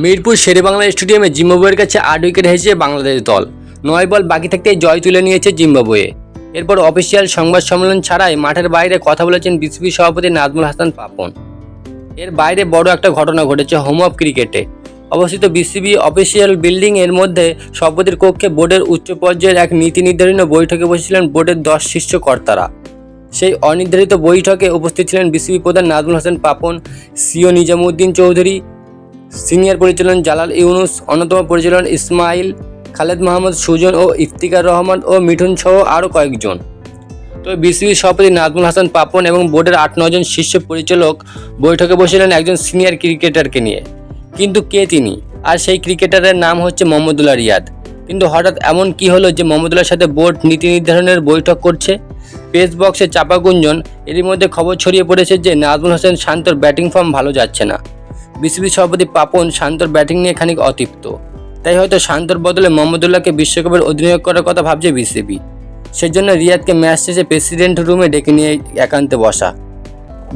মিরপুর শেরেবাংলা স্টেডিয়ামে জিম্বাবুয়ের কাছে 8 উইকেট হেরেছে বাংলাদেশ দল। 9 বল বাকি থাকতেই জয় তুলে নিয়েছে জিম্বাবুয়ে। এরপর অফিসিয়াল সংবাদ সম্মেলন ছাড়াই মাঠের বাইরে কথা বলেছেন বিসিবি সভাপতি নাজমুল হাসান পাপন। এর বাইরে বড় একটা ঘটনা ঘটেছে হোম অফ ক্রিকেটে অবস্থিত বিসিবি অফিসিয়াল বিল্ডিং এর মধ্যে সভাপতির কক্ষে বোর্ডের উচ্চ পর্যায়ের এক নীতি নির্ধারণী বৈঠকে বসেছিলেন বোর্ডের 10 শীর্ষ কর্তারা। সেই অনির্ধারিত বৈঠকে উপস্থিত ছিলেন বিসিবি প্রধান নাজমুল হাসান পাপন, সিও নিজামুদ্দিন চৌধুরী, সিনিয়র পরিচালক জালাল ইউনুস, অন্যতম পরিচালক ইসমাইল, খালেদ মাহমুদ সুজন ও ইফতিকার রহমান ও মিঠুন সহ আরও কয়েকজন। তবে বিসিবি সভাপতি নাজমুল হাসান পাপন এবং বোর্ডের 8-9 জন শীর্ষ পরিচালক বৈঠকে বসেছিলেন একজন সিনিয়র ক্রিকেটারকে নিয়ে। কিন্তু কে তিনি? আর সেই ক্রিকেটারের নাম হচ্ছে মোহাম্মদুল্লাহ রিয়াদ। কিন্তু হঠাৎ এমন কি হলো যে মোহাম্মদুল্লাহর সাথে বোর্ড নীতি নির্ধারণের বৈঠক করছে? পেস বক্সে চাপা গুঞ্জন। এরই মধ্যে খবর ছড়িয়ে পড়েছে যে নাজমুল হাসান শান্তর ব্যাটিং ফর্ম ভালো যাচ্ছে না। বিসিবি সভাপতি পাপন শান্তর ব্যাটিং নিয়ে খানিক অতৃপ্ত, তাই হয়তো শান্তর বদলে মোহাম্মদুল্লাহকে বিশ্বকাপের অধিনায়ক করার কথা ভাবছে বিসিবি। সেজন্য রিয়াদকে ম্যাচ শেষে প্রেসিডেন্ট রুমে ডেকে নিয়ে একান্তে বসা।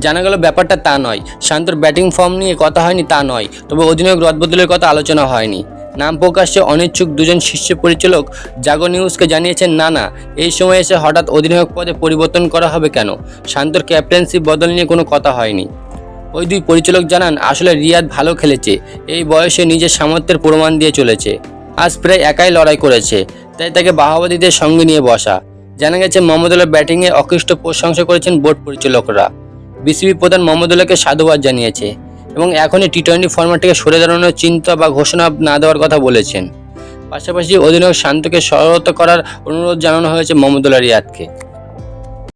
জানা গেল ব্যাপারটা তা নয়, শান্তর ব্যাটিং ফর্ম নিয়ে কথা হয়নি তা নয়, তবে অধিনায়ক রদবদলের কথা আলোচনা হয়নি। নাম প্রকাশ্যে অনিচ্ছুক দুজন শীর্ষ পরিচালক জাগো নিউজকে জানিয়েছেন না, এই সময় এসে হঠাৎ অধিনায়ক পদে পরিবর্তন করা হবে কেন? শান্তর ক্যাপ্টেন্সি বদল নিয়ে কোনো কথা হয়নি। ওই দুই পরিচালক জানান, আসলে রিয়াদ ভালো খেলেছে, এই বয়সে নিজের সামর্থ্যের প্রমাণ দিয়ে চলেছে, আজ প্রায় একাই লড়াই করেছে, তাই তাকে বাহাবাদীদের সঙ্গে নিয়ে বসা। জানা গেছে মোহাম্মদুল্লাহ ব্যাটিংয়ে অকৃষ্ট প্রশংসা করেছেন বোর্ড পরিচালকরা। বিসিবি প্রধান মোহাম্মদুল্লাহকে সাধুবাদ জানিয়েছে এবং এখনই টি-20 ফরম্যাট থেকে সরে দাঁড়ানোর চিন্তা বা ঘোষণা না দেওয়ার কথা বলেছেন। পাশাপাশি অধিনায়ক শান্তকে সহায়তা করার অনুরোধ জানানো হয়েছে মোহাম্মদুল্লাহ রিয়াদকে।